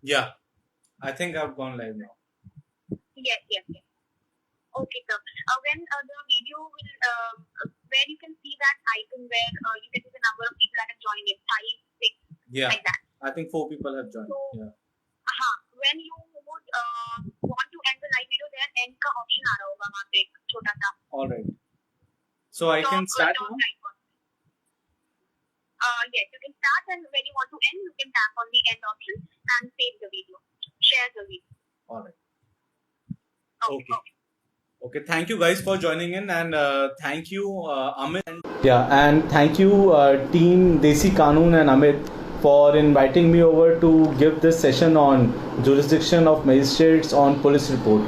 Yeah, I think I've gone live now. Yes, yes, yes. Okay, sir. When the video will, where you can see that icon where you can see the number of people that have joined in, 5, 6, Yeah, like that. I think 4 people have joined. So, Yeah. when you would want to end the live video, there end का option आ रहा होगा वहाँ पे एक छोटा सा. All right. So I can start now. Yes, you can start, and when you want to end, you can tap on the end option and save the video, share the video. All right. Okay. Okay, thank you guys for joining in, and thank you, Amit. Yeah, and thank you, team Desi Kanun and Amit, for inviting me over to give this session on jurisdiction of magistrates on police report.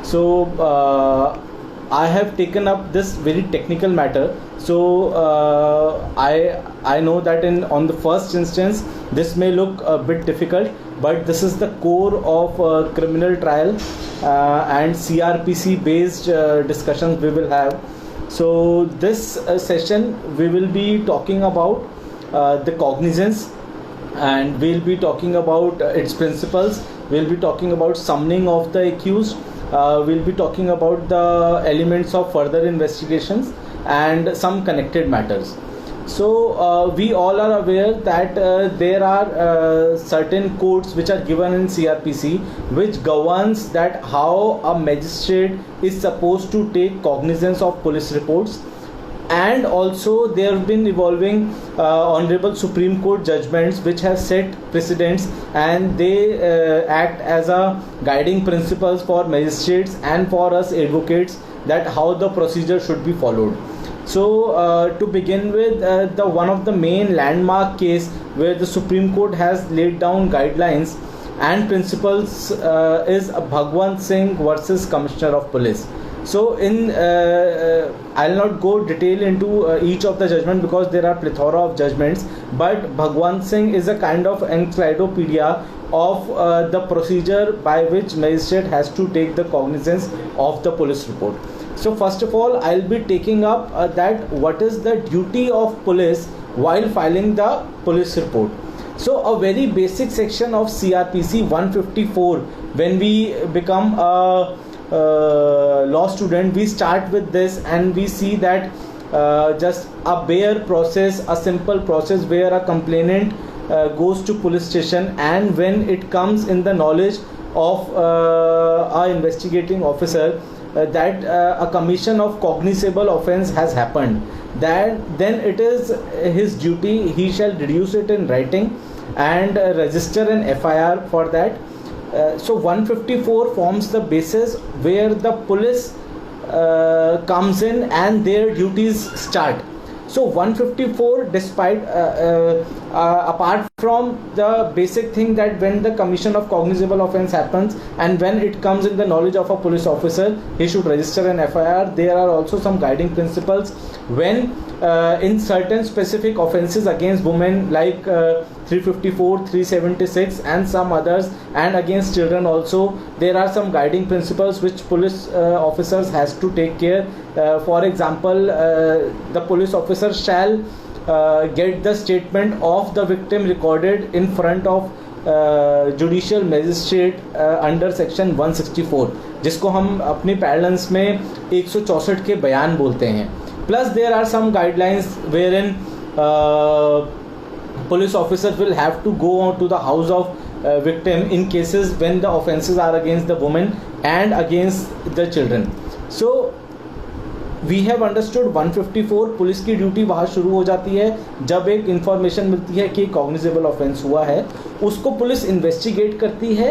So, I have taken up this very technical matter. So, I know that on the first instance this may look a bit difficult, but this is the core of criminal trial and CRPC based discussions we will have. So this session we will be talking about the cognizance, and we'll be talking about its principles. We'll be talking about summoning of the accused. We'll be talking about the elements of further investigations and some connected matters. So we all are aware that there are certain codes which are given in CRPC which governs that how a magistrate is supposed to take cognizance of police reports. And also there have been evolving honorable Supreme Court judgments which have set precedents, and they act as a guiding principles for magistrates and for us advocates that how the procedure should be followed. So to begin with, the one of the main landmark case where the Supreme Court has laid down guidelines and principles is Bhagwant Singh versus Commissioner of Police. So I'll not go detail into each of the judgment because there are plethora of judgments, but Bhagwant Singh is a kind of encyclopedia of the procedure by which magistrate has to take the cognizance of the police report. So first of all, I'll be taking up that what is the duty of police while filing the police report. So a very basic section of CRPC 154, when we become a law student, we start with this and we see that just a bare process, a simple process where a complainant goes to police station, and when it comes in the knowledge of our investigating officer that a commission of cognizable offence has happened, that then it is his duty, he shall deduce it in writing and register an FIR for that. So 154 forms the basis where the police comes in and their duties start. So 154, despite apart from the basic thing that when the commission of cognizable offence happens and when it comes in the knowledge of a police officer, he should register an FIR. There are also some guiding principles when in certain specific offences against women like 354, 376 and some others, and against children also, there are some guiding principles which police officers has to take care. For example, the police officer shall get the statement of the victim recorded in front of judicial magistrate under section 164, जिसको हम अपने parallels में 164 के बयान बोलते हैं. Plus there are some guidelines wherein police officers will have to go on to the house of victim in cases when the offences are against the woman and against the children. So we have understood 154. Police की duty वहाँ शुरू हो जाती है जब एक information मिलती है कि कॉग्निजेबल ऑफेंस हुआ है, उसको पुलिस इन्वेस्टिगेट करती है,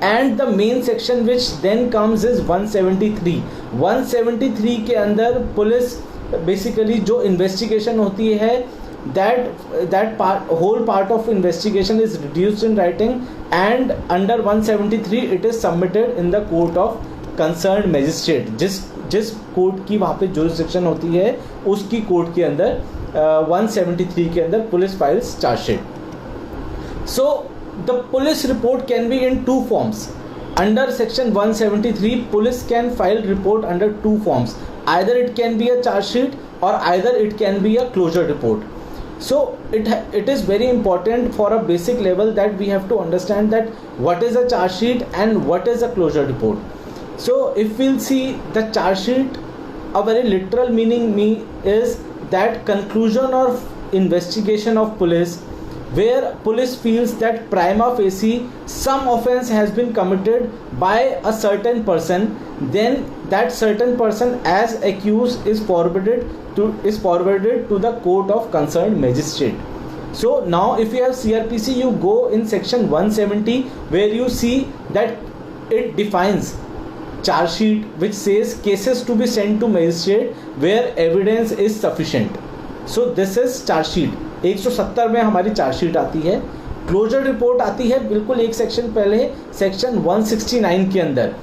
and the main section which then comes is 173. 173 के अंदर पुलिस बेसिकली जो इन्वेस्टिगेशन होती है, that whole part of investigation is reduced in writing, and under 173 it is submitted in the court of concerned magistrate. जिस court की वहाँ पे jurisdiction होती है उसकी कोर्ट के अंदर 173 के अंदर police files chargesheet. So the police report can be in two forms. Under section 173 police can file report under two forms. either it can be a charge sheet or either it can be a closure report. So it is very important for a basic level that we have to understand that what is a charge sheet and what is a closure report. So if we'll see the charge sheet, a very literal meaning is that conclusion of investigation of police, where police feels that prima facie some offense has been committed by a certain person, then that certain person as accused is forwarded to the court of concerned magistrate. So now if you have CRPC, you go in section 170 where you see that it defines charge sheet, which says cases to be sent to magistrate where evidence is sufficient. So this is charge sheet. 170 में हमारी charge sheet आती है. Closure report आती है बिल्कुल एक section पहले, section 169 के अंदर,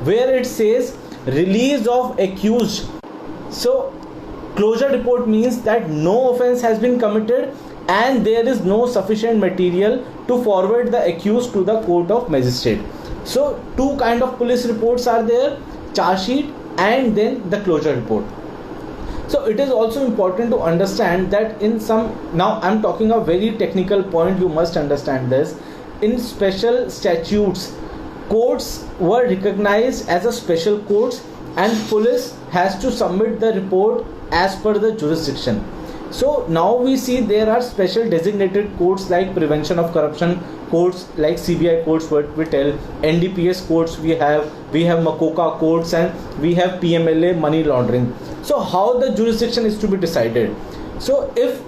where it says release of accused. So closure report means that no offence has been committed and there is no sufficient material to forward the accused to the court of magistrate. So two kind of police reports are there, charge sheet and then the closure report. So it is also important to understand that in some, now I am talking a very technical point, you must understand this. In special statutes, courts were recognized as a special courts and police has to submit the report as per the jurisdiction. So now we see there are special designated courts like prevention of corruption courts, like CBI courts, what we tell, NDPS courts we have Makoka courts, and we have PMLA money laundering. So how the jurisdiction is to be decided? So if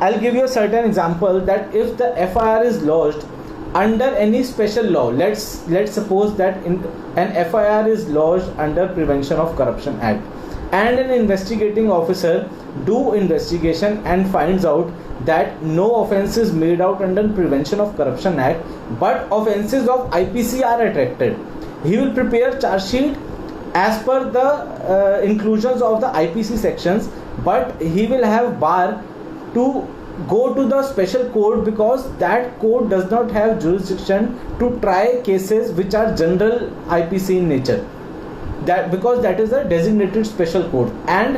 I'll give you a certain example, that if the FIR is lodged under any special law, let's suppose that an FIR is lodged under Prevention of Corruption Act, and an investigating officer do investigation and finds out that no offense is made out under Prevention of Corruption Act, but offenses of IPC are attracted. He will prepare charge sheet as per the inclusions of the IPC sections, but he will have bar to go to the special court because that court does not have jurisdiction to try cases which are general IPC in nature. That because that is a designated special court. And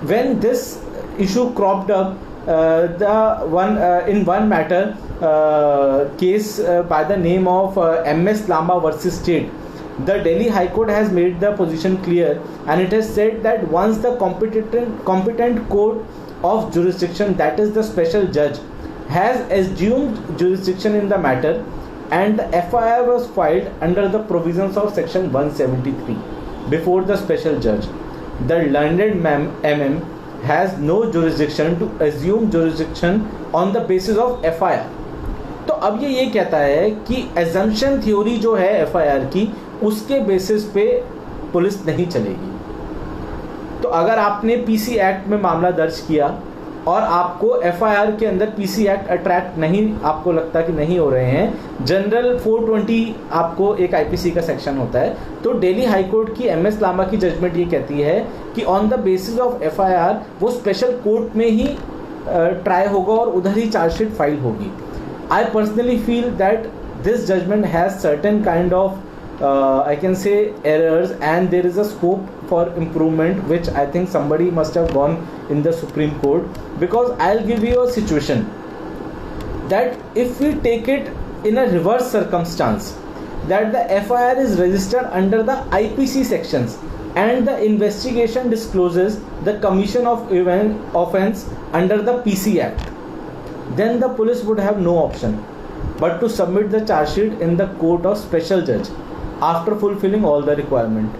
when this issue cropped up, in one matter, case by the name of MS Lamba versus State, the Delhi High Court has made the position clear, and it has said that once the competent court of jurisdiction, that is the special judge, has assumed jurisdiction in the matter, and the FIR was filed under the provisions of section 173 before the special judge, the learned MM has no jurisdiction to assume jurisdiction on the basis of FIR. तो अब ये कहता है कि assumption theory जो है FIR की, उसके बेसिस पे पुलिस नहीं चलेगी. तो अगर आपने PC एक्ट में मामला दर्ज किया और आपको FIR के अंदर PC एक्ट अट्रैक्ट नहीं, आपको लगता कि नहीं हो रहे हैं, जनरल 420 आपको एक IPC का सेक्शन होता है, तो दिल्ली हाई कोर्ट की MS लांबा की जजमेंट ये कहती है कि on the basis of FIR वो स्पेशल कोर्ट में ही ट्राई होगा और उधर ही चार्जशीट फाइल होगी. I personally feel that this judgment has certain kind of I can say errors, and there is a scope for improvement, which I think somebody must have gone in the Supreme Court. Because I'll give you a situation that if we take it in a reverse circumstance, that the FIR is registered under the IPC sections and the investigation discloses the commission of offense under the PC Act, then the police would have no option but to submit the charge sheet in the court of special judge after fulfilling all the requirement.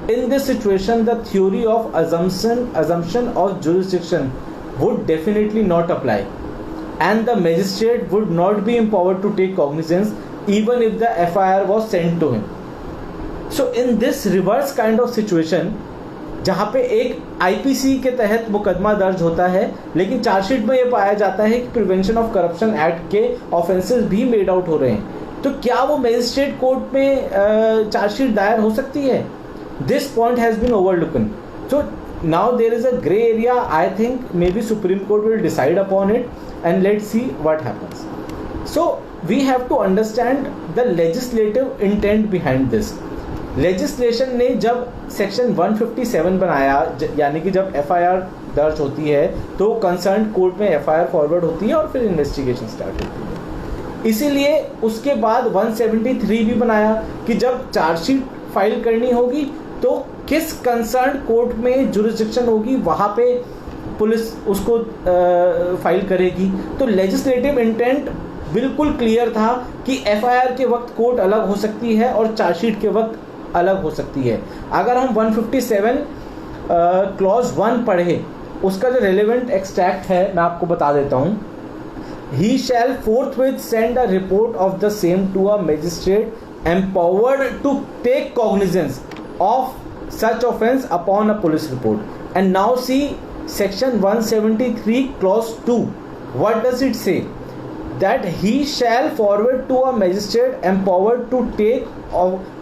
In this situation, the theory of assumption of jurisdiction would definitely not apply, and the magistrate would not be empowered to take cognizance even if the FIR was sent to him. So in this reverse kind of situation, जहाँ पे एक IPC के तहत मुकदमा दर्ज होता है लेकिन चार्जशीट में ये पाया जाता है कि प्रिवेंशन ऑफ करप्शन एक्ट के ऑफेंसेस भी मेड आउट हो रहे हैं, तो क्या वो मजिस्ट्रेट कोर्ट में चार्जशीट दायर हो सकती है? This point has been overlooked. So now there is a grey area. I think may be supreme court will decide upon it and let's see what happens. So we have to understand the legislative intent behind this. Legislation ने जब section 157 बनाया, यानी कि जब FIR दर्ज होती है तो कंसर्न कोर्ट में एफआईआर फॉरवर्ड होती है और फिर इन्वेस्टिगेशन स्टार्ट होती है। इसीलिए उसके बाद 173 भी बनाया कि जब चार्जशीट फाइल करनी होगी तो किस कंसर्न कोर्ट में जुरिस्डिक्शन होगी वहाँ पे पुलिस उसको फाइल करेगी। तो लेजिस्लेटिव इंटेंट बिल्कुल क्लियर था कि एफआईआर के वक्त कोर्ट अलग हो सकती है और चार्जशीट के वक्त अलग हो सकती है। अगर हम 157 क्लॉज 1 पढ़े, उसका जो रेलेवेंट एक्सट्रैक्ट है मैं आपको बता देता हूँ। He shall forthwith send a report of the same to a magistrate empowered to take cognizance of such offence upon a police report. And now see section 173 clause 2. What does it say? That he shall forward to a magistrate empowered to take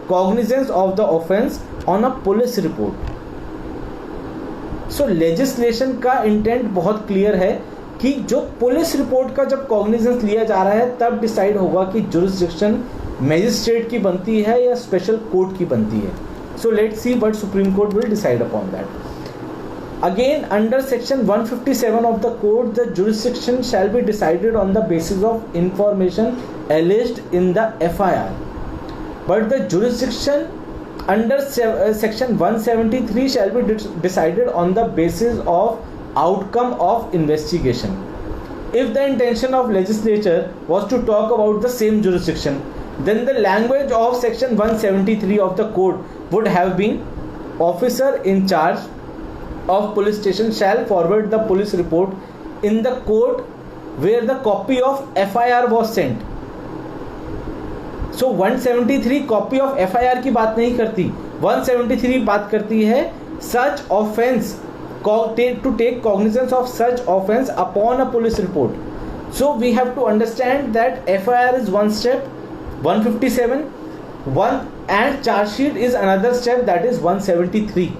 cognizance of the offence on a police report. So legislation का intent बहुत clear है कि जो police report का जब cognizance लिया जा रहा है तब डिसाइड होगा कि जुरिस्डिक्शन मैजिस्ट्रेट की बनती है या स्पेशल कोर्ट की बनती है। So let's see what supreme court will decide upon that. Again, under section 157 of the code, the jurisdiction shall be decided on the basis of information alleged in the FIR. But the jurisdiction under section 173 shall be decided on the basis of outcome of investigation. If the intention of legislature was to talk about the same jurisdiction, then the language of section 173 of the code would have been officer in charge of police station shall forward the police report in the court where the copy of FIR was sent. So 173 copy of FIR की बात नहीं करती, 173 बात करती है such offence to take cognizance of such offence upon a police report. So we have to understand that FIR is one step, 157 one, and charge sheet is another step, that is 173.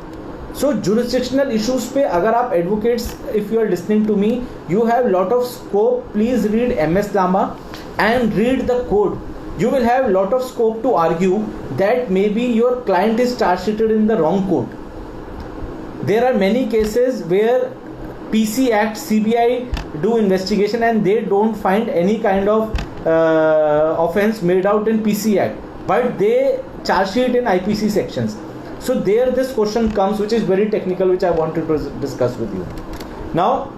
So jurisdictional issues पे अगर आप advocates, if you are listening to me, you have lot of scope. Please read MS Lamba and read the code. You will have lot of scope to argue that maybe your client is charge sheeted in the wrong court. There are many cases where PC Act, CBI do investigation and they don't find any kind of offence made out in PC Act, but they charge sheet in IPC sections. So there this question comes, which is very technical, which I wanted to discuss with you. Now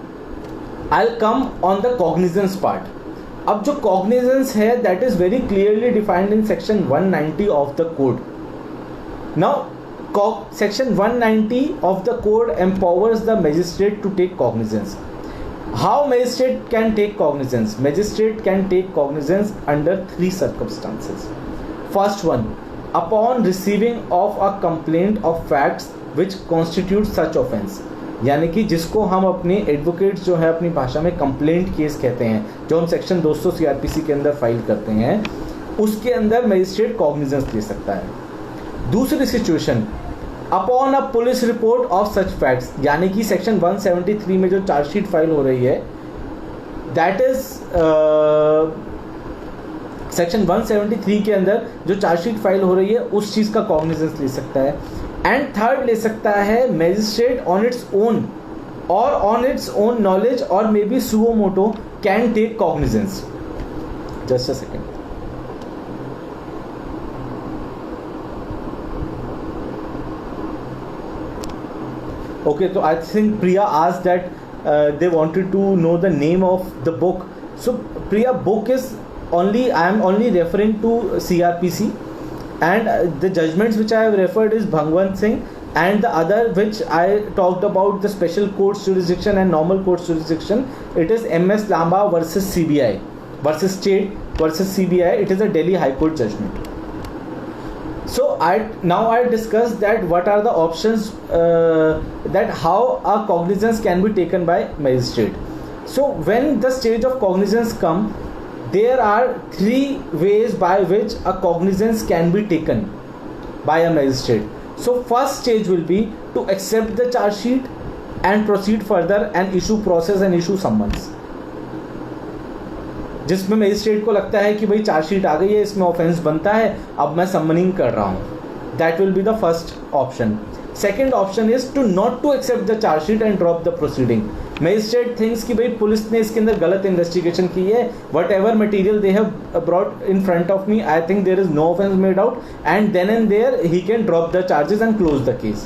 I'll come on the cognizance part. अब जो cognizance है, that is very clearly defined in section 190 of the code. Now section 190 of the code empowers the magistrate to take cognizance. How magistrate can take cognizance? Magistrate can take cognizance under 3 circumstances. First one, upon receiving of a complaint of facts which constitute such offence. यानी कि जिसको हम अपने advocates जो है अपनी भाषा में कंप्लेंट केस कहते हैं, जो हम सेक्शन 200 CRPC के अंदर फाइल करते हैं, उसके अंदर मजिस्ट्रेट कॉग्निजेंस ले सकता है। दूसरी situation, upon a police report of such facts, यानी कि सेक्शन 173 में जो चार्जशीट फाइल हो रही है, दैट इज सेक्शन 173 के अंदर जो चार्जशीट फाइल हो रही है उस चीज़ का कॉग्निजेंस ले सकता है। एंड थर्ड ले सकता है मैजिस्ट्रेट ऑन इट्स ओन और ऑन इट्स ओन नॉलेज और may be suo moto can take cognizance. Just a second. Okay, so I think Priya asked that they wanted to know the name of the book. So Priya, book is only, I am only referring to CRPC, and the judgments which I have referred is Bhagwant Singh, and the other which I talked about, the special courts jurisdiction and normal courts jurisdiction, it is MS Lamba versus CBI versus state versus CBI. It is a Delhi High Court judgment. So now I discussed that what are the options, that how a cognizance can be taken by magistrate. So when the stage of cognizance come, there are 3 ways by which a cognizance can be taken by a magistrate. So first stage will be to accept the charge sheet and proceed further and issue process and issue summons, जिसमें magistrate को लगता है कि भाई chargesheet आ गई है, इसमें offence बनता है, अब मैं समनिंग कर रहा हूँ. That will be the first option. Second option is to not to accept the charge sheet and drop the proceeding. Magistrate thinks कि भाई पुलिस ने इसके अंदर गलत इन्वेस्टिगेशन की है, whatever material they have brought in front of me, I think there is no offense made out, and then and there he can drop the charges and close the case.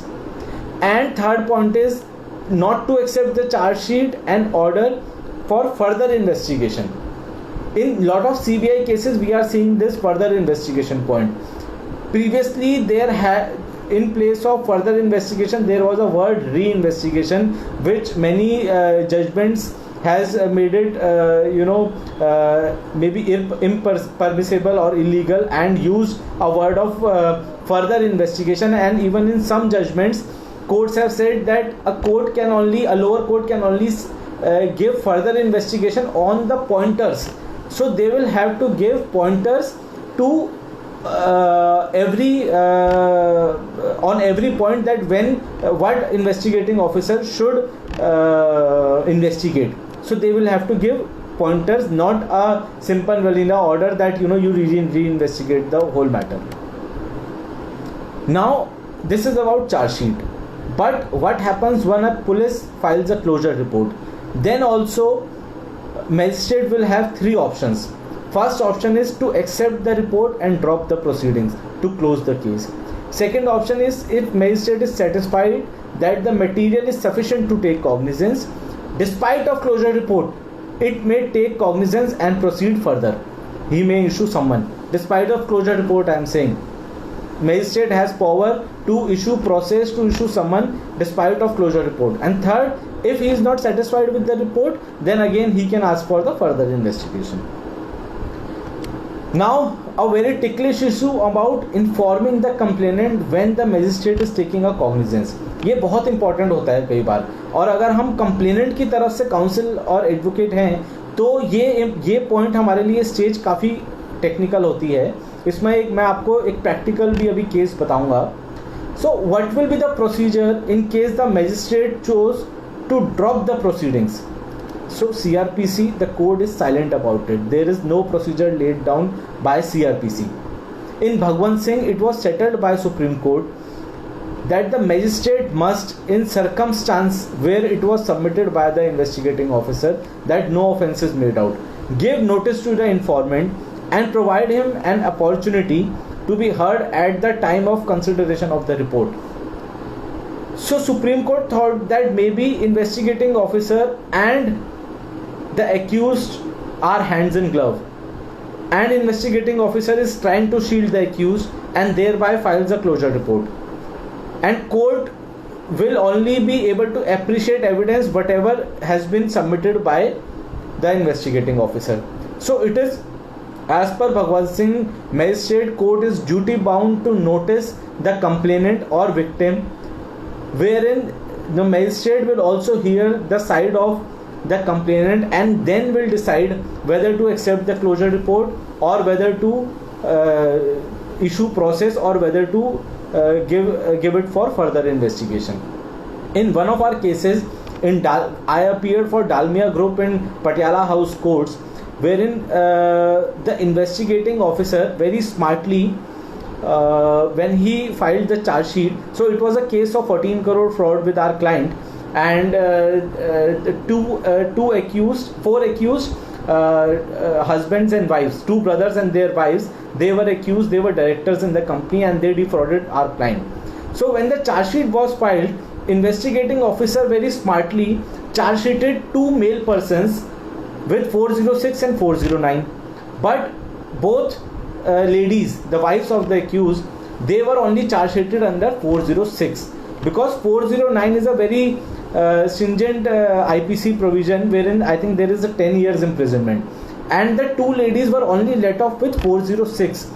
And third point is not to accept the charge sheet and order for further investigation. In lot of CBI cases we are seeing this further investigation point. Previously there had, in place of further investigation, there was a word re-investigation, which many judgments has made it maybe impermissible or illegal, and used a word of further investigation. And even in some judgments, courts have said that a lower court can only give further investigation on the pointers. So they will have to give pointers to on every point, that when what investigating officer should investigate. So they will have to give pointers, not a simple vanilla order that you re-investigate the whole matter. Now this is about charge sheet, but what happens when a police files a closure report? Then also magistrate will have three options. First option is to accept the report and drop the proceedings to close the case. Second option is, if magistrate is satisfied that the material is sufficient to take cognizance, despite of closure report, it may take cognizance and proceed further. He may issue summon. Despite of closure report, I am saying, magistrate has power to issue process, to issue summon despite of closure report. And third, if he is not satisfied with the report, then again he can ask for the further investigation. Now, a very ticklish issue about informing the complainant when the magistrate is taking a cognizance. ये बहुत important होता है कई बार, और अगर हम complainant की तरफ से काउंसिल और एडवोकेट हैं तो ये पॉइंट हमारे लिए स्टेज काफ़ी टेक्निकल होती है. इसमें मैं आपको एक प्रैक्टिकल भी अभी केस बताऊंगा. So what will be the procedure in case the magistrate chose to drop the proceedings. So CRPC, the code is silent about it. There is no procedure laid down by CRPC. In Bhagwant Singh, it was settled by Supreme Court that the magistrate must, in circumstance where it was submitted by the investigating officer that no offence is made out, give notice to the informant and provide him an opportunity to be heard at the time of consideration of the report. So Supreme Court thought that maybe investigating officer and the accused are hands in glove, and investigating officer is trying to shield the accused and thereby files a closure report, and court will only be able to appreciate evidence whatever has been submitted by the investigating officer. So it is, as per Bhagwant Singh, magistrate court is duty bound to notice the complainant or victim, wherein the magistrate will also hear the side of the complainant and then will decide whether to accept the closure report or whether to issue process or whether to give it for further investigation. In one of our cases, I appeared for Dalmia Group in Patiala House Courts, wherein the investigating officer very smartly, when he filed the charge sheet, so it was a case of 14 crore fraud with our client, and four accused husbands and wives, two brothers and their wives, they were accused, they were directors in the company and they defrauded our client. So when the charge sheet was filed, investigating officer very smartly charge sheeted two male persons with 406 and 409, but both ladies, the wives of the accused, they were only charge sheeted under 406, because 409 is a very stringent IPC provision wherein I think there is a 10 years imprisonment, and the two ladies were only let off with 406.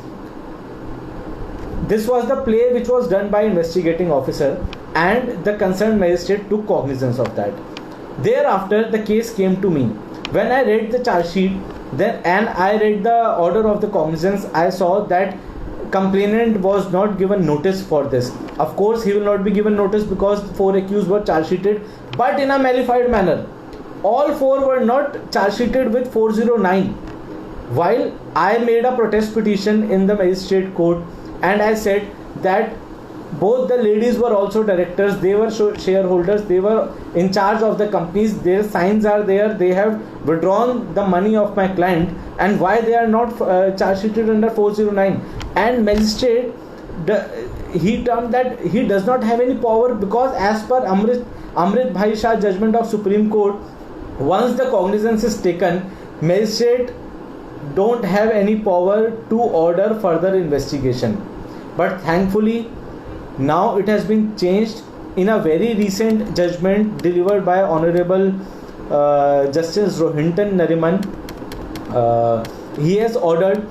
This was the play which was done by investigating officer, and the concerned magistrate took cognizance of that. Thereafter the case came to me. When I read the charge sheet and I read the order of the cognizance, I saw that complainant was not given notice for this. Of course he will not be given notice because four accused were charge sheeted, but in a malified manner. All four were not charge sheeted with 409. While I made a protest petition in the magistrate court and I said that both the ladies were also directors, they were shareholders, they were in charge of the companies, their signs are there, they have withdrawn the money of my client, and why they are not charge sheeted under 409? And magistrate, he termed that he does not have any power, because as per Amrit Bhai Shah judgment of Supreme Court, once the cognizance is taken, magistrate don't have any power to order further investigation. But thankfully now it has been changed in a very recent judgment delivered by Honorable Justice Rohinton Nariman. He has ordered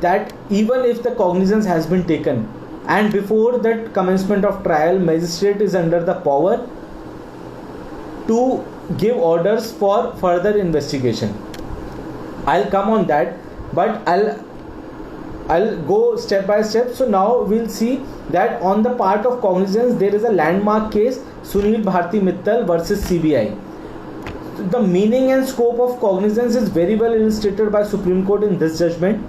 that even if the cognizance has been taken and before that commencement of trial, magistrate is under the power to give orders for further investigation. I'll come on that, but I'll go step by step. So now we'll see that on the part of cognizance there is a landmark case, Sunil Bharti Mittal versus CBI. The meaning and scope of cognizance is very well illustrated by Supreme Court in this judgment.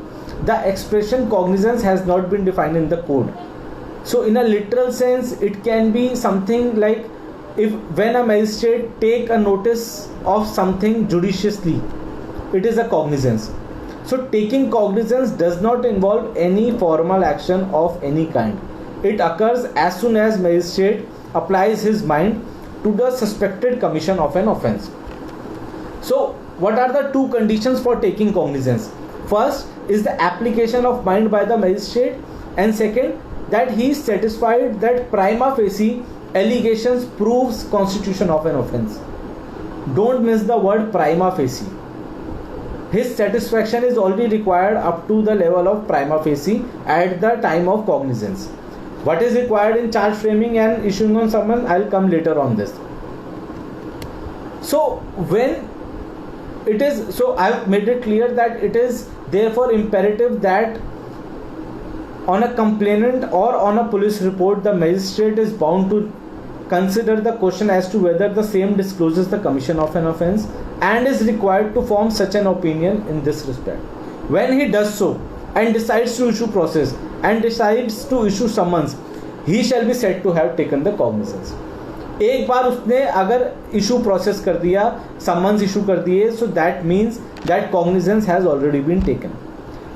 The expression cognizance has not been defined in the code. So in a literal sense, it can be something like when a magistrate take a notice of something judiciously, it is a cognizance. So taking cognizance does not involve any formal action of any kind. It occurs as soon as magistrate applies his mind to the suspected commission of an offence. So what are the two conditions for taking cognizance? First is the application of mind by the magistrate, and second, that he is satisfied that prima facie allegations proves constitution of an offence. Don't miss the word prima facie. His satisfaction is already required up to the level of prima facie at the time of cognizance. What is required in charge framing and issuing on summons, I'll come later on this. So when it is, so I've made it clear that it is therefore imperative that on a complainant or on a police report, the magistrate is bound to consider the question as to whether the same discloses the commission of an offence and is required to form such an opinion in this respect. When he does so and decides to issue process and decides to issue summons, he shall be said to have taken the cognizance. एक बार उसने अगर issue process कर दिया, summons issue कर दिए, so that means that cognizance has already been taken.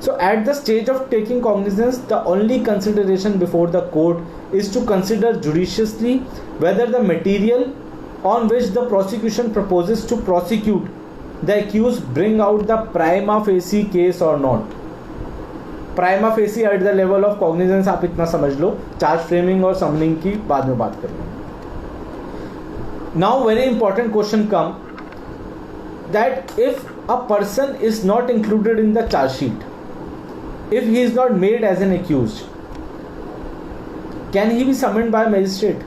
So at the stage of taking cognizance, the only consideration before the court is to consider judiciously whether the material on which the prosecution proposes to prosecute the accused bring out the prima facie case or not. Prima facie at the level of cognizance आप इतना समझ लो, charge framing और summoning की बाद में बात करेंगे. Now very important question come that if a person is not included in the charge sheet, if he is not made as an accused, can he be summoned by magistrate?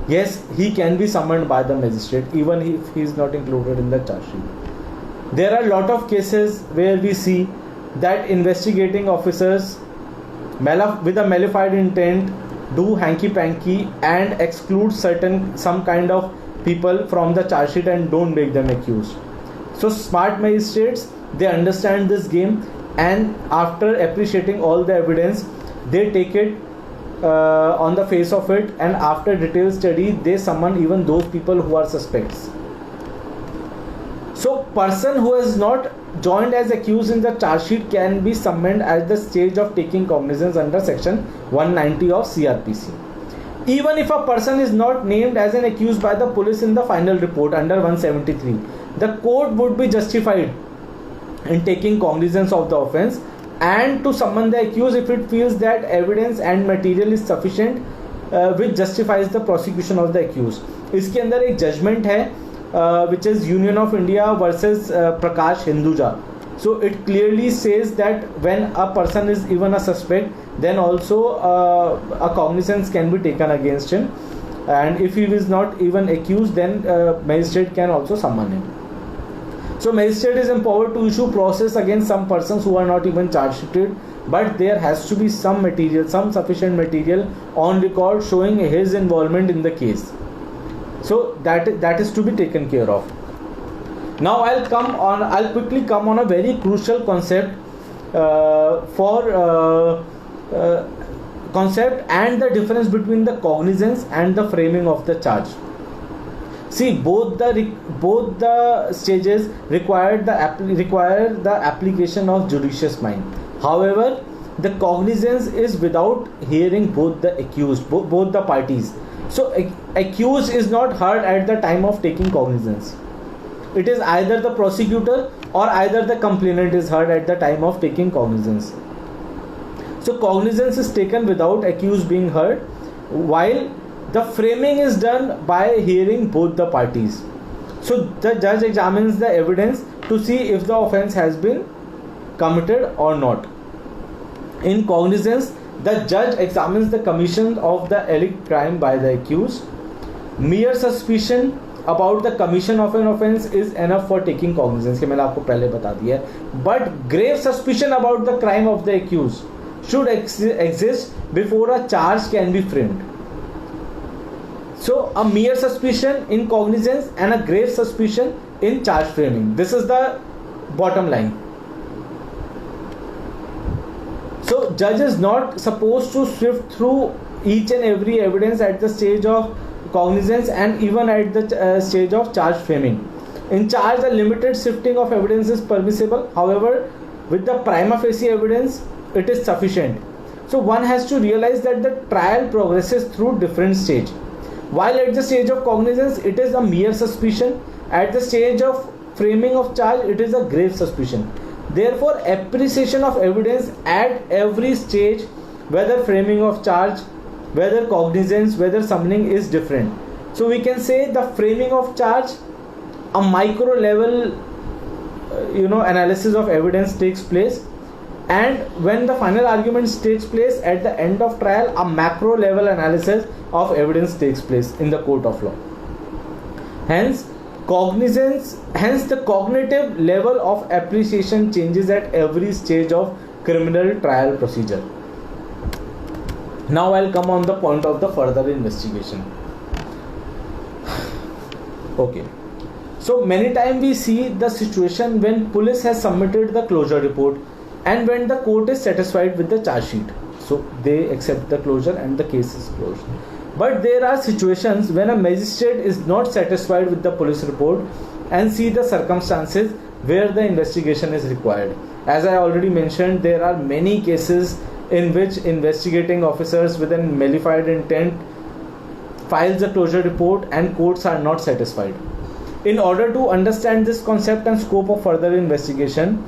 Yes, he can be summoned by the magistrate even if he is not included in the charge sheet. There are a lot of cases where we see that investigating officers with a malified intent do hanky-panky and exclude some kind of people from the charge sheet and don't make them accused. So smart magistrates, they understand this game, and after appreciating all the evidence, they take it on the face of it, and after detailed study, they summon even those people who are suspects. So person who has not joined as accused in the charge sheet can be summoned at the stage of taking cognizance under section 190 of CRPC. Even if a person is not named as an accused by the police in the final report under 173, the court would be justified in taking cognizance of the offence and to summon the accused if it feels that evidence and material is sufficient which justifies the prosecution of the accused. इसके अंदर एक judgment है which is Union of India versus Prakash Hinduja. So it clearly says that when a person is even a suspect, then also a cognizance can be taken against him, and if he is not even accused, then magistrate can also summon him. So magistrate is empowered to issue process against some persons who are not even charge sheeted, but there has to be some material, some sufficient material on record showing his involvement in the case. So that is to be taken care of. Now I'll quickly come on a very crucial concept for concept and the difference between the cognizance and the framing of the charge. See, both the stages require the application of judicious mind. However, the cognizance is without hearing both the accused, both the parties. So accused is not heard at the time of taking cognizance. It is either the prosecutor or either the complainant is heard at the time of taking cognizance. So cognizance is taken without accused being heard, while the framing is done by hearing both the parties. So the judge examines the evidence to see if the offense has been committed or not. In cognizance, the judge examines the commission of the alleged crime by the accused. Mere suspicion about the commission of an offense is enough for taking cognizance, कि मैंने आपको पहले बता दिया है. But grave suspicion about the crime of the accused should exist before a charge can be framed. So a mere suspicion in cognizance and a grave suspicion in charge framing. This is the bottom line. So judge is not supposed to sift through each and every evidence at the stage of cognizance and even at the stage of charge framing. In charge, a limited sifting of evidence is permissible. However, with the prima facie evidence, it is sufficient. So one has to realize that the trial progresses through different stages. While at the stage of cognizance, it is a mere suspicion. At the stage of framing of charge, it is a grave suspicion. Therefore, appreciation of evidence at every stage, whether framing of charge, whether cognizance, whether summoning, is different. So we can say the framing of charge, a micro level analysis of evidence takes place, and when the final arguments takes place at the end of trial, a macro level analysis of evidence takes place in the court of law. Hence the cognitive level of appreciation changes at every stage of criminal trial procedure. Now I'll come on the point of the further investigation. Okay. So many times we see the situation when police has submitted the closure report and when the court is satisfied with the charge sheet. So they accept the closure and the case is closed. But there are situations when a magistrate is not satisfied with the police report and see the circumstances where the investigation is required. As I already mentioned, there are many cases in which investigating officers with a malified intent files a closure report and courts are not satisfied. In order to understand this concept and scope of further investigation,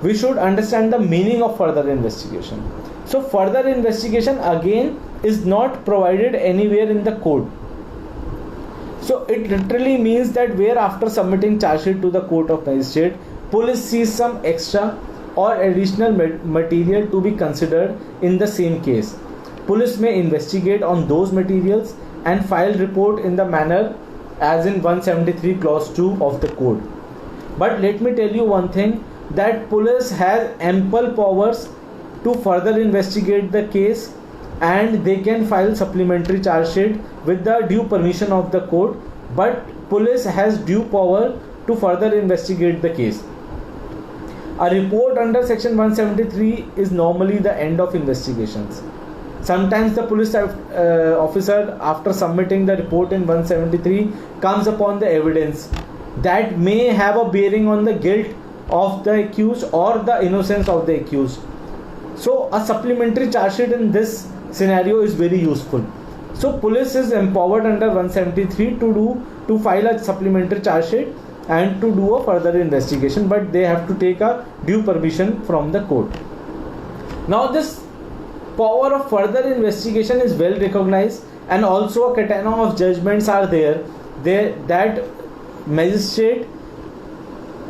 we should understand the meaning of further investigation. So further investigation again is not provided anywhere in the code. So it literally means that where after submitting charge sheet to the court of magistrate, police sees some extra or additional material to be considered in the same case. Police may investigate on those materials and file report in the manner as in 173 clause 2 of the code. But let me tell you one thing, that police has ample powers to further investigate the case and they can file supplementary charge sheet with the due permission of the court, but police has due power to further investigate the case. A report under section 173 is normally the end of investigations. Sometimes the police officer, after submitting the report in 173, comes upon the evidence that may have a bearing on the guilt of the accused or the innocence of the accused. So a supplementary charge sheet in this scenario is very useful. So police is empowered under 173 to file a supplementary charge sheet and to do a further investigation, but they have to take a due permission from the court. Now this power of further investigation is well recognized, and also a catena of judgments are there that magistrate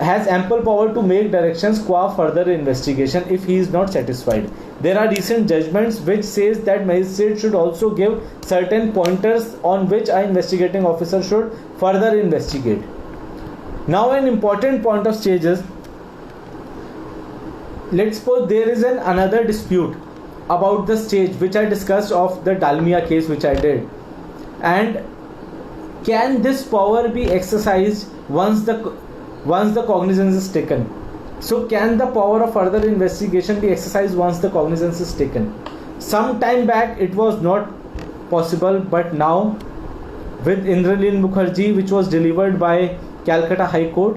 has ample power to make directions qua further investigation if he is not satisfied. There are recent judgments which says that magistrate should also give certain pointers on which an investigating officer should further investigate. Now an important point of stage is, let's suppose there is another dispute about the stage which I discussed of the Dalmia case which I did, and can this power be exercised once the cognizance is taken? So can the power of further investigation be exercised once the cognizance is taken? Some time back it was not possible, but now with Indralin Mukherjee, which was delivered by Calcutta High Court,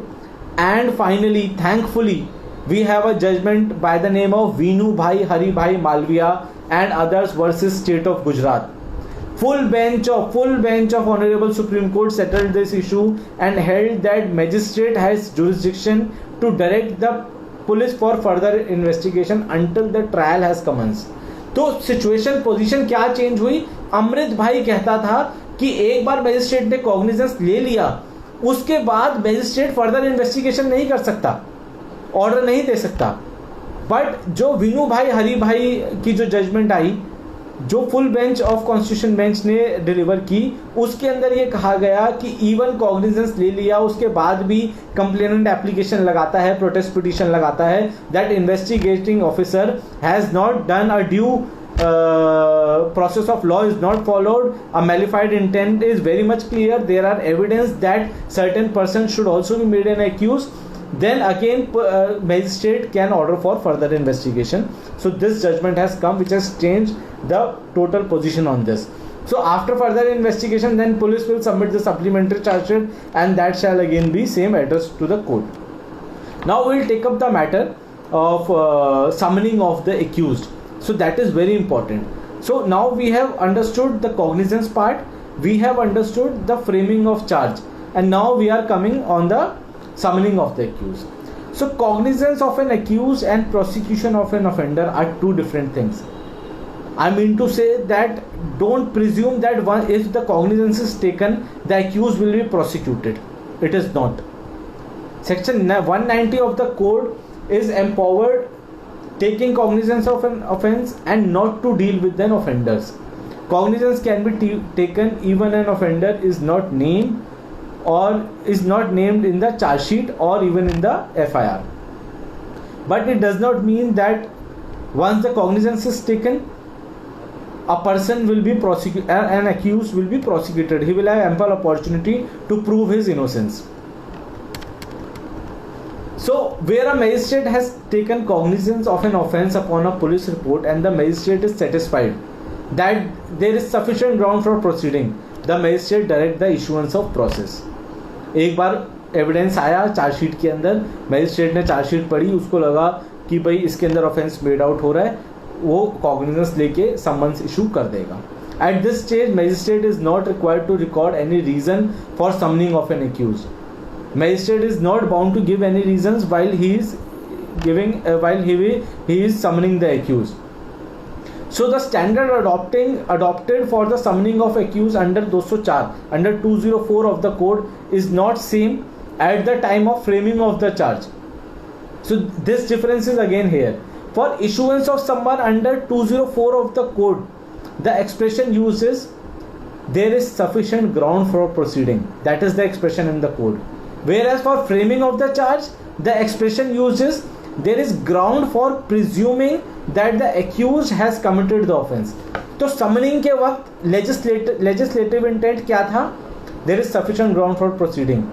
and finally, thankfully, we have a judgment by the name of Vinu Bhai Hari Bhai Malviya and others versus State of Gujarat. Full bench of Honorable Supreme Court settled this issue and held that magistrate has jurisdiction to direct the police for further investigation until the trial has commenced. तो situation position क्या change हुई? अमृत भाई कहता था कि एक बार magistrate ने cognizance ले लिया, उसके बाद मैजिस्ट्रेट फर्दर इन्वेस्टिगेशन नहीं कर सकता, ऑर्डर नहीं दे सकता. बट जो विनू भाई हरी भाई की जो जजमेंट आई, जो full bench of constitution bench ने डिलीवर की, उसके अंदर ये कहा गया कि इवन कॉग्निजेंस ले लिया उसके बाद भी कंप्लेनेंट एप्लीकेशन लगाता है, प्रोटेस्ट पिटीशन लगाता है, that investigating officer has not done a due process of law is not followed, a malified intent is very much clear, there are evidence that certain persons should also be made an accused, then again magistrate can order for further investigation. So this judgment has come which has changed the total position on this. So after further investigation, then police will submit the supplementary charge sheet and that shall again be same addressed to the court. Now we will take up the matter of summoning of the accused. So that is very important. So now we have understood the cognizance part, we have understood the framing of charge, and now we are coming on the summoning of the accused. So cognizance of an accused and prosecution of an offender are two different things. I mean to say that don't presume that if the cognizance is taken, the accused will be prosecuted. It is not. Section 190 of the code is empowered taking cognizance of an offence and not to deal with an offenders. Cognizance can be taken even an offender is not named or is not named in the charge sheet or even in the FIR. But it does not mean that once the cognizance is taken, a person will be prosecuted, an accused will be prosecuted. He will have ample opportunity to prove his innocence. So, where a magistrate has taken cognizance of an offence upon a police report and the magistrate is satisfied that there is sufficient ground for proceeding, the magistrate direct the issuance of process. एक बार evidence आया chargesheet के अंदर, magistrate ने chargesheet पढ़ी, उसको लगा कि भाई इसके अंदर ऑफेंस मेड आउट हो रहा है, वो कॉग्निजेंस लेके समन्स इशू कर देगा. At this stage, magistrate is not required to record any reason for summoning of an accused. Magistrate is not bound to give any reasons while he is giving he is summoning the accused. So the standard adopted for the summoning of accused under 204 under 204 of the code is not same at the time of framing of the charge. So this difference is again here. For issuance of someone under 204 of the code, the expression used is there is sufficient ground for proceeding. That is the expression in the code. Whereas for framing of the charge, the expression used is there is ground for presuming that the accused has committed the offence. तो summoning के वक्त legislative intent क्या था? There is sufficient ground for proceeding.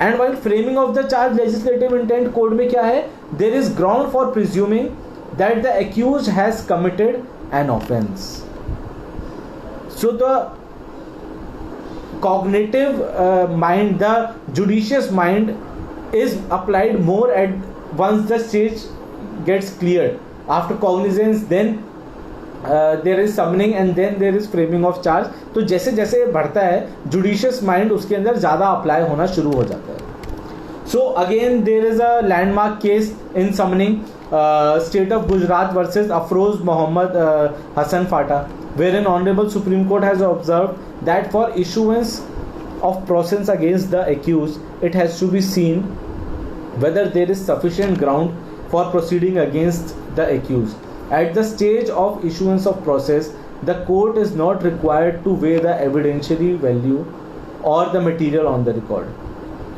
And while framing of the charge, legislative intent code में क्या है? There is ground for presuming that the accused has committed an offence. So the cognitive mind, the judicious mind is applied more at once the stage gets cleared. After cognizance, then there is summoning and then there is framing of charge. तो जैसे जैसे बढ़ता है judicious mind उसके अंदर ज़्यादा apply होना शुरू हो जाता है. So again there is a landmark case in summoning, State of Gujarat versus Afroz Mohammed Hassan Fata, wherein Honorable Supreme Court has observed that for issuance of process against the accused, it has to be seen whether there is sufficient ground for proceeding against the accused. At the stage of issuance of process, the court is not required to weigh the evidentiary value or the material on the record.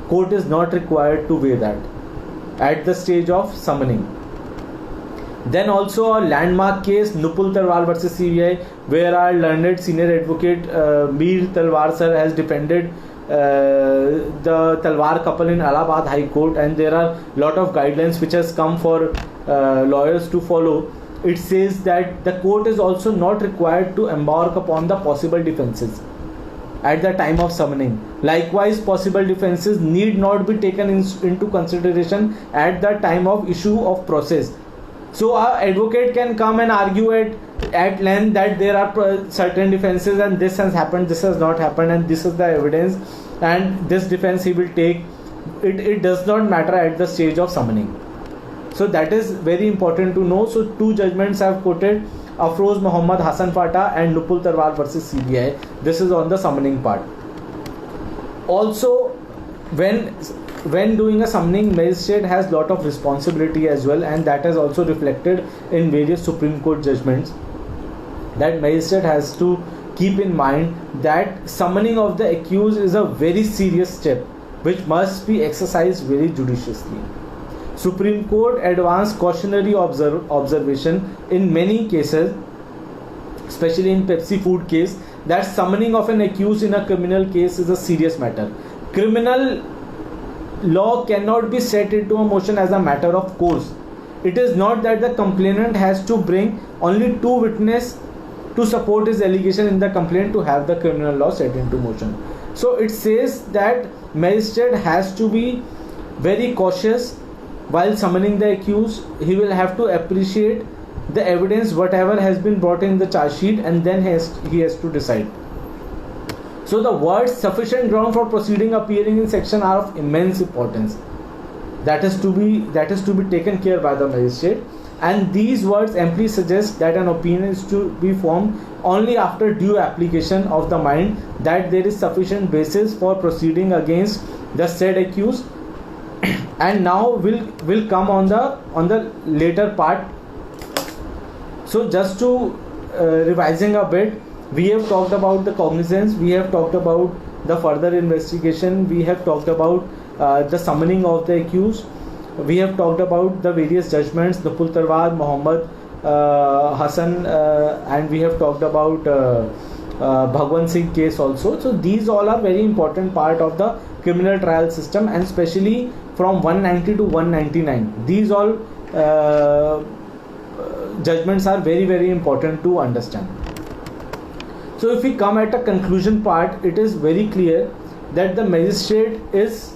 Court is not required to weigh that at the stage of summoning. Then also a landmark case, Nupul Talwar versus CBI, where our learned senior advocate Mir Talwar sir has defended the Talwar couple in Allahabad High Court, and there are lot of guidelines which has come for lawyers to follow. it says that the court is also not required to embark upon the possible defenses at the time of summoning. Likewise, possible defenses need not be taken into consideration at the time of issue of process. So our advocate can come and argue at length that there are certain defenses and this has happened, this has not happened, and this is the evidence, and this defense he will take. It does not matter at the stage of summoning. So that is very important to know. So two judgments I have quoted: Afroz Muhammad Hassan Fata and Nupul Tarwar versus CBI. This is on the summoning part. Also, when doing a summoning, magistrate has lot of responsibility as well, and that is also reflected in various Supreme Court judgments, that magistrate has to keep in mind that summoning of the accused is a very serious step which must be exercised very judiciously. Supreme Court advanced cautionary observation in many cases, especially in Pepsi Food case, that summoning of an accused in a criminal case is a serious matter. Criminal law cannot be set into a motion as a matter of course. It is not that the complainant has to bring only two witnesses to support his allegation in the complaint to have the criminal law set into motion. So it says that magistrate has to be very cautious while summoning the accused. He will have to appreciate the evidence whatever has been brought in the charge sheet, and then he has to decide. So the words sufficient ground for proceeding appearing in section are of immense importance. That is to be taken care by the magistrate, and these words amply suggest that an opinion is to be formed only after due application of the mind that there is sufficient basis for proceeding against the said accused. And now will come on the later part. So just to revising a bit, we have talked about the cognizance, we have talked about the further investigation, we have talked about the summoning of the accused, we have talked about the various judgments, the Nupul Tarwar, Muhammad Hassan, and we have talked about Bhagwan Singh case also. So these all are very important part of the criminal trial system, and especially from 190 to 199. These all judgments are very, very important to understand. So if we come at a conclusion part, it is very clear that the magistrate is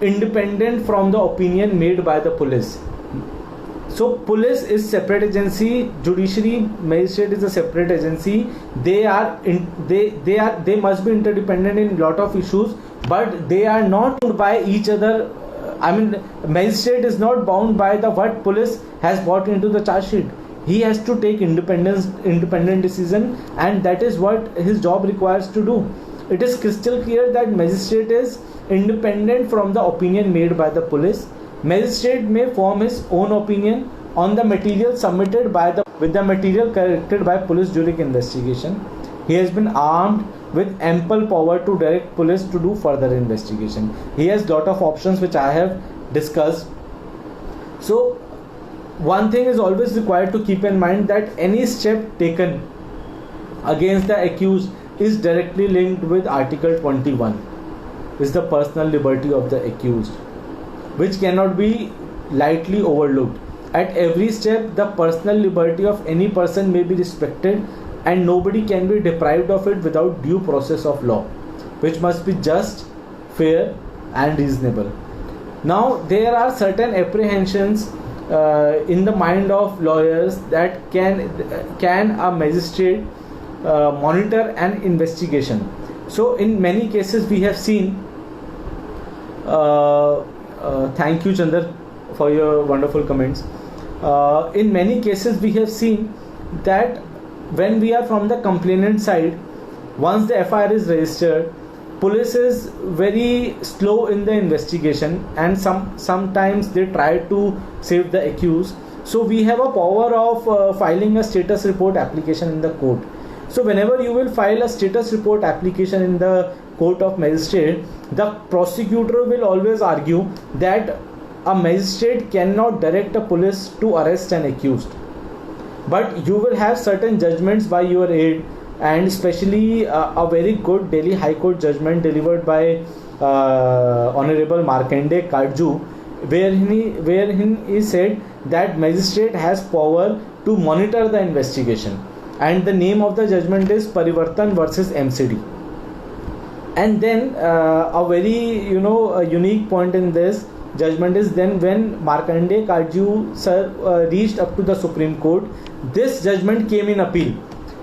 independent from the opinion made by the police. So police is separate agency, judiciary, magistrate is a separate agency. They must be interdependent in lot of issues, but they are not bound by each other. I mean, magistrate is not bound by the what police has brought into the charge sheet. He has to take independent decision, and that is what his job requires to do. It is crystal clear that magistrate is independent from the opinion made by the police. Magistrate may form his own opinion on the material submitted with the material collected by police during investigation. He has been armed with ample power to direct police to do further investigation. He has lot of options which I have discussed. So one thing is always required to keep in mind, that any step taken against the accused is directly linked with Article 21, is the personal liberty of the accused, which cannot be lightly overlooked. At every step, the personal liberty of any person may be respected, and nobody can be deprived of it without due process of law, which must be just, fair and reasonable. Now there are certain apprehensions in the mind of lawyers, that can a magistrate monitor an investigation. So in many cases we have seen, thank you Chandar for your wonderful comments. In many cases we have seen that when we are from the complainant side, once the FIR is registered, police is very slow in the investigation, and sometimes they try to save the accused. So we have a power of filing a status report application in the court. So whenever you will file a status report application in the court of magistrate, the prosecutor will always argue that a magistrate cannot direct a police to arrest an accused, but you will have certain judgments by your aid, and especially a very good Delhi High Court judgment delivered by Honorable Markande Katju wherein he said that magistrate has power to monitor the investigation, and the name of the judgment is Parivartan versus MCD. And then a very a unique point in this judgment is then when Markandeya Kajju sir reached up to the Supreme Court, this judgment came in appeal,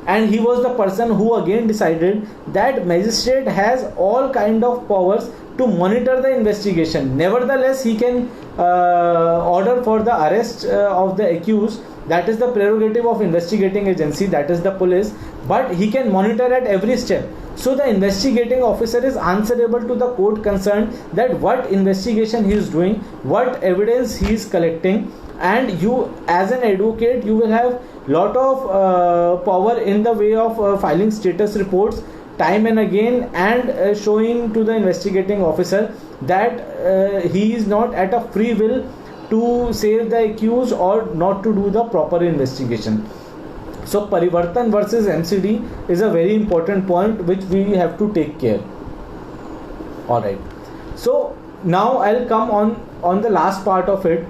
and he was the person who again decided that magistrate has all kind of powers to monitor the investigation. Nevertheless, he can order for the arrest of the accused. That is the prerogative of investigating agency, that is the police, but he can monitor at every step. So the investigating officer is answerable to the court concerned that what investigation he is doing, what evidence he is collecting, and you as an advocate, you will have lot of power in the way of filing status reports time and again, and showing to the investigating officer that he is not at a free will to save the accused or not to do the proper investigation. So Parivartan versus MCD is a very important point which we have to take care. Alright. So now I'll come on the last part of it.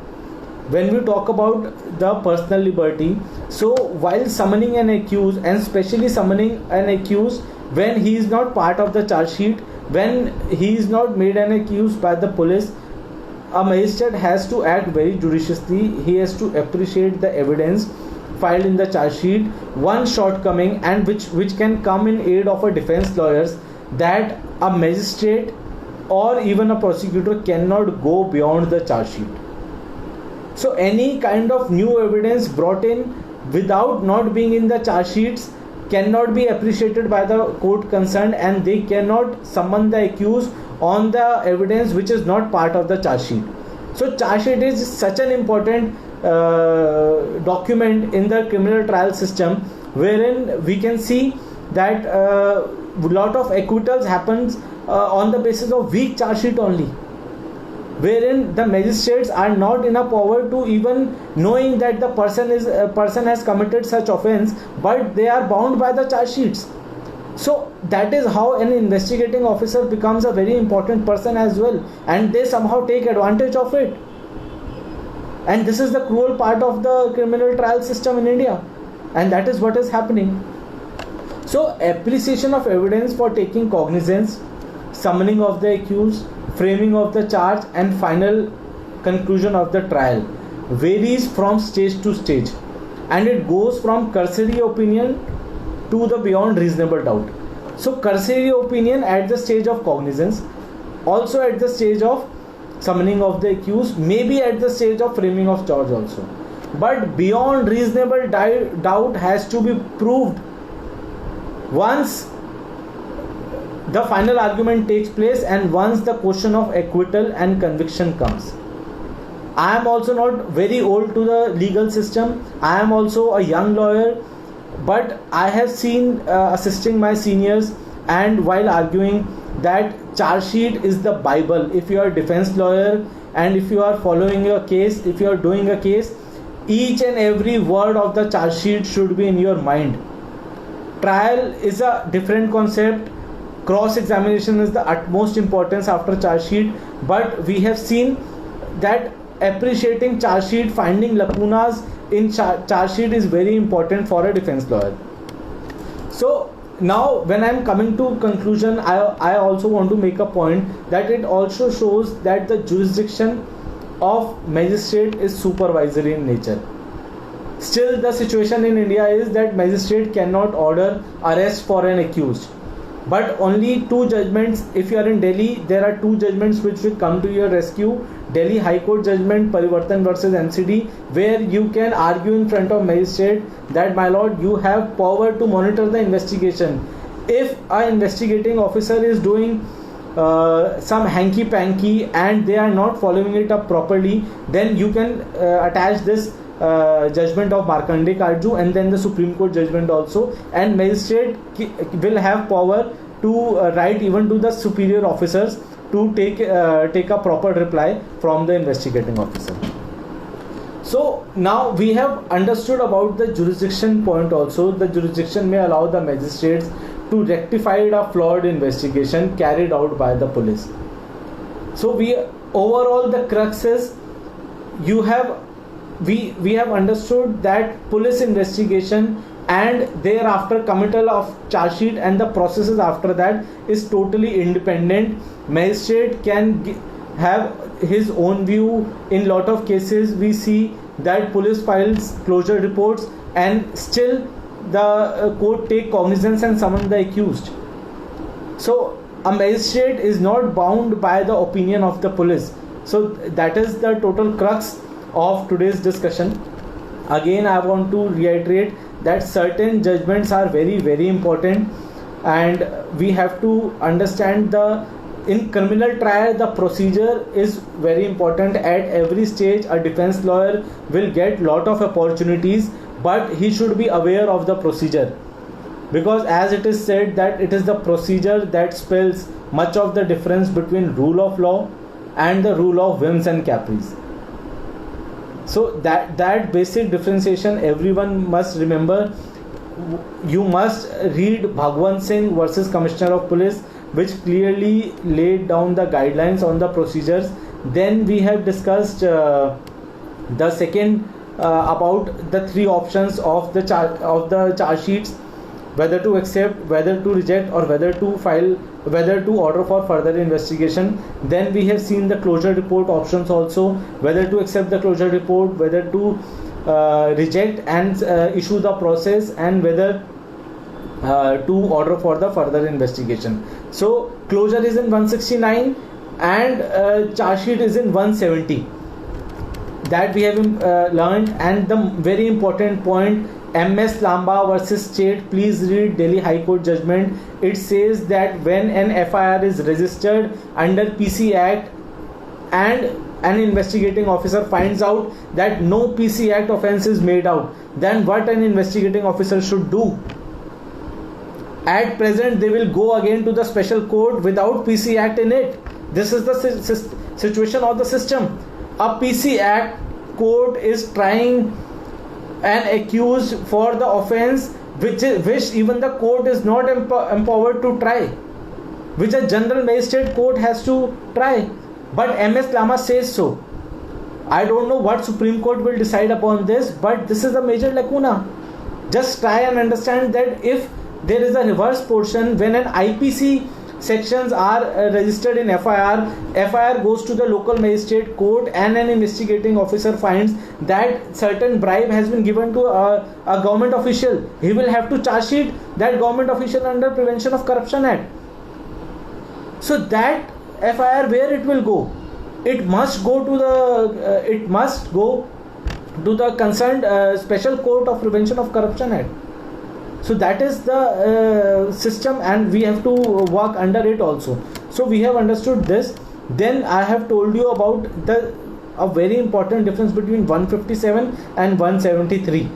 When we talk about the personal liberty, so while summoning an accused, and especially summoning an accused when he is not part of the charge sheet, when he is not made an accused by the police, a magistrate has to act very judiciously. He has to appreciate the evidence filed in the charge sheet. One shortcoming, and which can come in aid of a defense lawyers, that a magistrate or even a prosecutor cannot go beyond the charge sheet. So any kind of new evidence brought in without not being in the charge sheets cannot be appreciated by the court concerned, and they cannot summon the accused on the evidence which is not part of the charge sheet. So charge sheet is such an important document in the criminal trial system, wherein we can see that lot of acquittals happens on the basis of weak charge sheet only, wherein the magistrates are not in a power to even knowing that the person has committed such offence, but they are bound by the charge sheets. So that is how an investigating officer becomes a very important person as well, and they somehow take advantage of it. And this is the cruel part of the criminal trial system in India, and that is what is happening. So appreciation of evidence for taking cognizance, summoning of the accused, framing of the charge, and final conclusion of the trial varies from stage to stage, and it goes from cursory opinion to the beyond reasonable doubt. So cursory opinion at the stage of cognizance, also at the stage of summoning of the accused, maybe at the stage of framing of charge also, but beyond reasonable doubt has to be proved once the final argument takes place and once the question of acquittal and conviction comes. I am also not very old to the legal system. I am also a young lawyer, but I have seen assisting my seniors and while arguing that charge sheet is the Bible. If you are a defense lawyer and if you are following your case, if you are doing a case, each and every word of the charge sheet should be in your mind. Trial is a different concept. Cross-examination is the utmost importance after charge sheet, but we have seen that appreciating charge sheet, finding lacunas in charge sheet is very important for a defense lawyer. So now when I am coming to conclusion, I also want to make a point that it also shows that the jurisdiction of magistrate is supervisory in nature. Still the situation in India is that magistrate cannot order arrest for an accused, but only two judgments. If you are in Delhi, there are two judgments which will come to your rescue. Delhi High Court judgment Parivartan versus MCD, where you can argue in front of magistrate that, my lord, you have power to monitor the investigation. If an investigating officer is doing some hanky-panky and they are not following it up properly, then you can attach this judgment of Markandeya Kajju and then the Supreme Court judgment also, and magistrate will have power to write even to the superior officers to take a proper reply from the investigating officer. So now we have understood about the jurisdiction point also. The jurisdiction may allow the magistrates to rectify a flawed investigation carried out by the police. So overall the crux is you have we have understood that police investigation and thereafter committal of charge sheet and the processes after that is totally independent. Magistrate can have his own view. In lot of cases we see that police files closure reports and still the court take cognizance and summon the accused. So a magistrate is not bound by the opinion of the police. So that is the total crux of today's discussion. Again, I want to reiterate that certain judgments are very, very important, and we have to understand in criminal trial the procedure is very important. At every stage a defense lawyer will get lot of opportunities, but he should be aware of the procedure, because as it is said that it is the procedure that spells much of the difference between rule of law and the rule of whims and caprice. So that basic differentiation everyone must remember. You must read Bhagwant Singh versus Commissioner of Police, which clearly laid down the guidelines on the procedures. Then we have discussed the second about the three options of the charge sheets, whether to accept, whether to reject, or whether to file, whether to order for further investigation. Then we have seen the closure report options also, whether to accept the closure report, whether to reject and issue the process, and whether to order for the further investigation. So closure is in 169 and charge sheet is in 170. That we have learned. And the very important point, MS Lamba versus State, please read Delhi High Court judgment. It says that when an FIR is registered under PC Act and an investigating officer finds out that no PC Act offence is made out, then what an investigating officer should do? At present they will go again to the special court without PC Act in it. This is the situation of the system. A PC Act court is trying an accused for the offence which even the court is not empowered to try, which a general magistrate court has to try. But MS Lama says so. I don't know what Supreme Court will decide upon this, but this is a major lacuna. Just try and understand that if there is a reverse portion, when an IPC sections are registered in FIR goes to the local magistrate court and an investigating officer finds that certain bribe has been given to a government official, he will have to charge sheet that government official under Prevention of Corruption Act. So that FIR, where it will go? It must go to the concerned Special Court of Prevention of Corruption Act. So that is the system, and we have to work under it also. So we have understood this. Then I have told you about a very important difference between 157 and 173.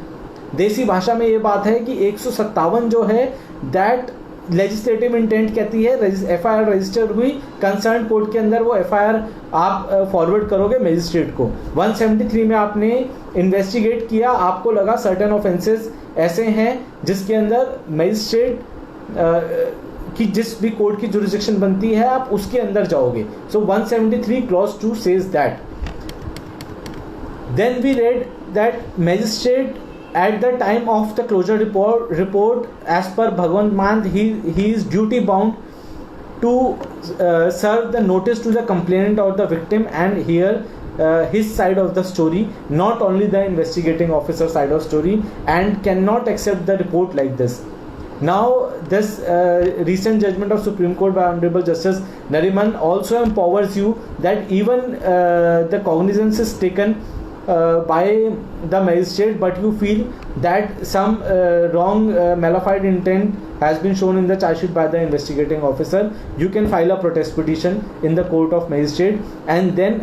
देसी भाषा में ये बात है कि 157 जो है that legislative intent कहती है एफआईआर रजिस्टर हुई कंसर्न कोर्ट के अंदर, वो एफआईआर आप फॉरवर्ड करोगे मैजिस्ट्रेट को. 173 में आपने इन्वेस्टिगेट किया, आपको लगा सर्टेन ऑफेंसेस ऐसे हैं जिसके अंदर मैजिस्ट्रेट की जिस भी कोर्ट की जुरिसडिक्शन बनती है आप उसके अंदर जाओगे. So 173 clause 2 says that. Then we read that magistrate at the time of the closure report as per Bhagwant Mann, he is duty bound to serve the notice to the complainant or the victim and hear his side of the story, not only the investigating officer side of story, and cannot accept the report like this. Now this recent judgment of Supreme Court by Honorable Justice Nariman also empowers you that even the cognizance is taken by the magistrate, but you feel that some wrong malified intent has been shown in the charge sheet by the investigating officer, you can file a protest petition in the court of magistrate and then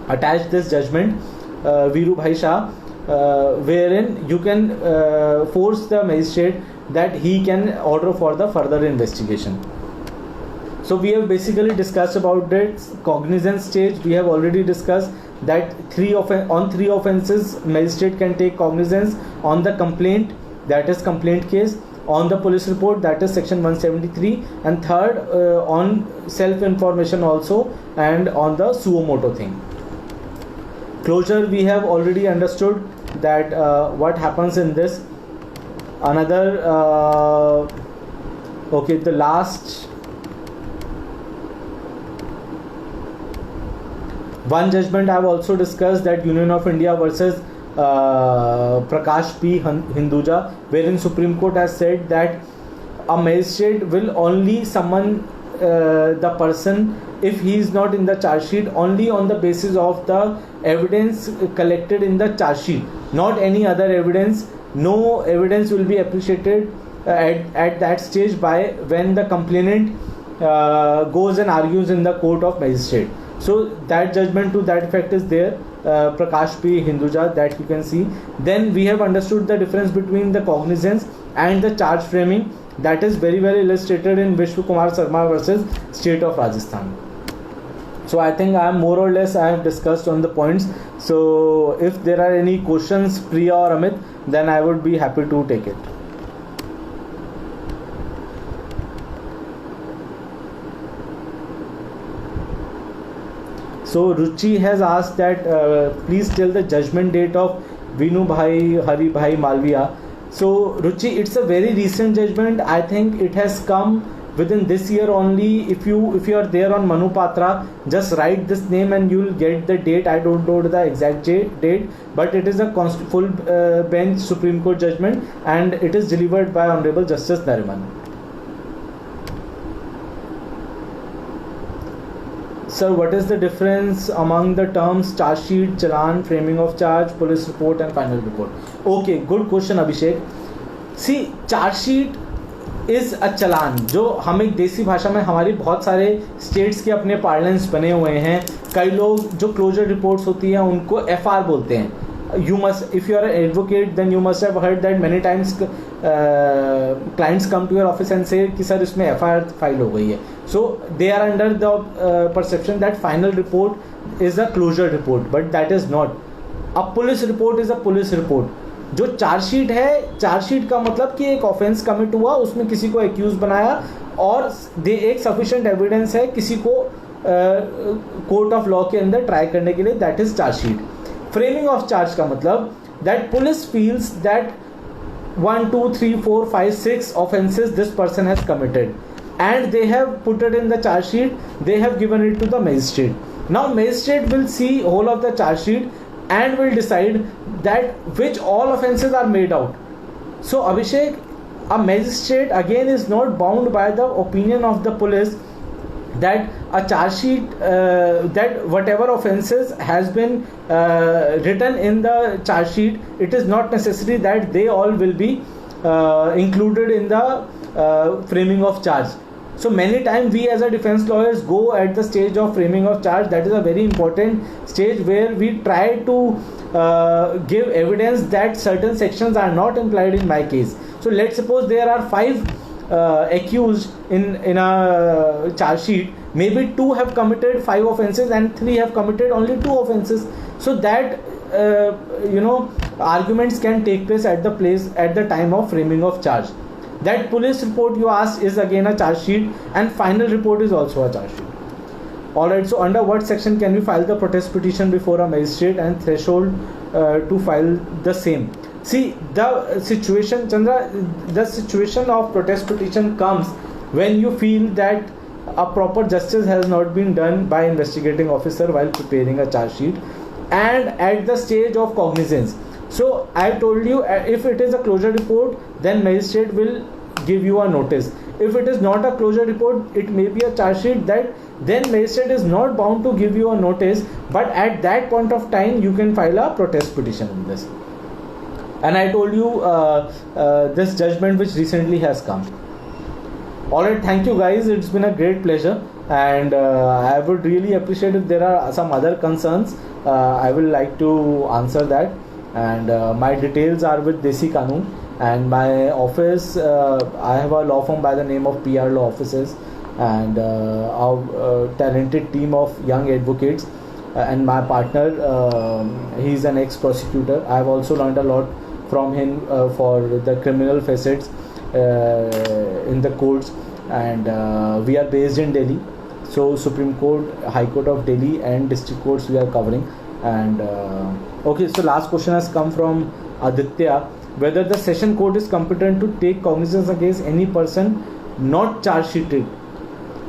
attach this judgment, Viru Bhai Shah, wherein you can force the magistrate that he can order for the further investigation. So we have basically discussed about it. Cognizance stage, we have already discussed that on three offences magistrate can take cognizance: on the complaint, that is complaint case; on the police report, that is section 173; and third on self information also, and on the suo moto thing. closure we have already understood that what happens in this. Another okay, the last one judgment I have also discussed, that Union of India versus Prakash P. Hinduja, wherein Supreme Court has said that a magistrate will only summon the person if he is not in the charge sheet, only on the basis of the evidence collected in the charge sheet, not any other evidence. No evidence will be appreciated at that stage by when the complainant goes and argues in the court of magistrate. So that judgment to that effect is there, Prakash P. Hinduja, that you can see. Then we have understood the difference between the cognizance and the charge framing. That is very well illustrated in Vishwa Kumar Sarma versus State of Rajasthan. So I think I am more or less I have discussed on the points. So if there are any questions, Priya or Amit, then I would be happy to take it. So Ruchi has asked that please tell the judgment date of Vinu Bhai Hari Bhai Malviya. So Ruchi, it's a very recent judgment. I think it has come within this year only. If you are there on Manu Patra, just write this name and you will get the date. I don't know the exact date, but it is a full bench Supreme Court judgment, and it is delivered by Honorable Justice Nariman. Sir, what is the difference among the terms charge sheet, challan, framing of charge, police report and final report? Okay, good question, Abhishek. See, charge sheet is a challan, जो हम एक देसी भाषा में, हमारी बहुत सारे states के अपने पार्लेंस बने हुए हैं. कई लोग जो क्लोजर रिपोर्ट्स होती हैं उनको FR बोलते हैं. You must, if you are an advocate, then you must have heard that many times clients come to your office and say कि सर इसमें FIR फाइल हो गई है. So they are under the perception that final report is a closure report, but that is not. A police report is a police report. जो chargesheet है, chargesheet का मतलब कि एक ऑफेंस कमिट हुआ, उसमें किसी को एक्यूज बनाया और एक सफिशिएंट एविडेंस है किसी को कोर्ट ऑफ लॉ के अंदर ट्राई करने के लिए, that is chargesheet. Framing of charge का मतलब that police feels that 1, 2, 3, 4, 5, 6 offenses this person has committed and they have put it in the charge sheet, they have given it to the magistrate. Now magistrate will see whole of the charge sheet and will decide that which all offenses are made out. So Abhishek, a magistrate again is not bound by the opinion of the police that a charge sheet, that whatever offenses has been written in the charge sheet, it is not necessary that they all will be included in the framing of charge. So many times we as a defense lawyers go at the stage of framing of charge. That is a very important stage where we try to give evidence that certain sections are not implied in my case. So let's suppose there are 5 accused in a charge sheet. Maybe 2 have committed 5 offenses and 3 have committed only 2 offenses. So that arguments can take place at the time of framing of charge. That police report you asked is again a charge sheet, and final report is also a charge sheet. Alright, so under what section can we file the protest petition before a magistrate and threshold to file the same? See, the situation, Chandra, the situation of protest petition comes when you feel that a proper justice has not been done by investigating officer while preparing a charge sheet, and at the stage of cognizance. So I told you, if it is a closure report, then magistrate will give you a notice. If it is not a closure report, it may be a charge sheet, that then magistrate is not bound to give you a notice, but at that point of time you can file a protest petition in this. And I told you this judgment which recently has come. Alright, thank you guys, it's been a great pleasure, and I would really appreciate if there are some other concerns. I will like to answer that. And my details are with Desi Kanun, and my office, I have a law firm by the name of PR Law Offices, and our talented team of young advocates, and my partner, he's an ex-prosecutor. I have also learned a lot from him for the criminal facets in the courts, and we are based in Delhi. So Supreme Court, High Court of Delhi and district courts we are covering. And okay, so last question has come from Aditya: whether the session court is competent to take cognizance against any person not charge sheeted,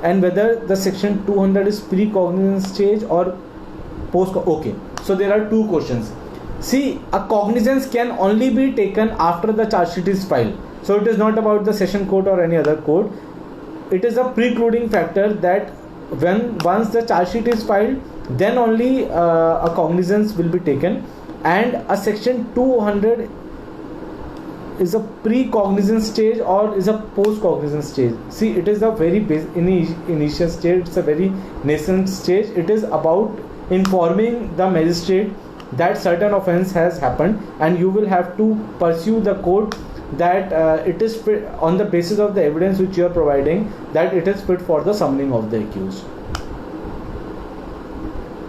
and whether the section 200 is pre-cognizance stage or post. Okay, so there are two questions. See, a cognizance can only be taken after the charge sheet is filed, so it is not about the session court or any other court. It is a precluding factor that once the charge sheet is filed, then only a cognizance will be taken, and a section 200 is a pre-cognizance stage or is a post-cognizance stage. See, it is a very initial stage, it's a very nascent stage. It is about informing the magistrate that certain offense has happened, and you will have to pursue the court that it is fit, on the basis of the evidence which you are providing, that it is fit for the summoning of the accused.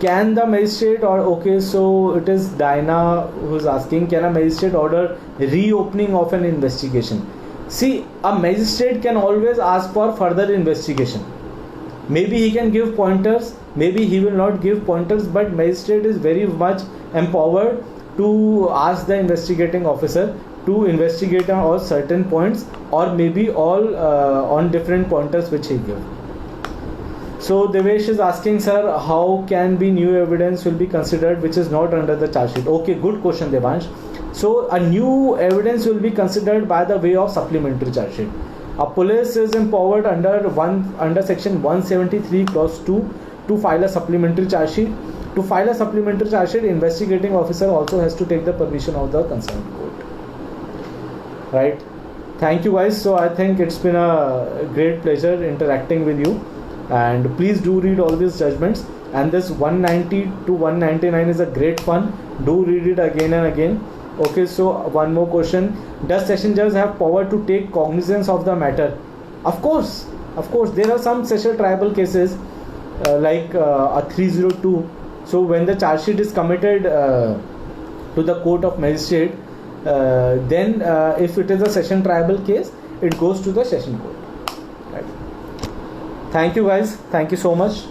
Can the magistrate, or okay, so it is Diana who is asking, can a magistrate order reopening of an investigation? See, a magistrate can always ask for further investigation. Maybe he can give pointers, maybe he will not give pointers, but magistrate is very much empowered to ask the investigating officer to investigate on certain points, or maybe all on different pointers which he gives. So Devesh is asking, sir, how can be new evidence will be considered which is not under the charge sheet? Okay, good question, Devansh. So a new evidence will be considered by the way of supplementary charge sheet. A police is empowered under section 173 clause 2 to file a supplementary charge sheet. To file a supplementary charge sheet, investigating officer also has to take the permission of the concerned court. Right? Thank you guys. So I think it's been a great pleasure interacting with you. And please do read all these judgments, and this 190 to 199 is a great fun. Do read it again and again. Okay, so one more question: does session judge have power to take cognizance of the matter? Of course. There are some session tribal cases like a 302. So when the charge sheet is committed to the court of magistrate, then if it is a session tribal case, it goes to the session court. Right. Thank you guys. Thank you so much.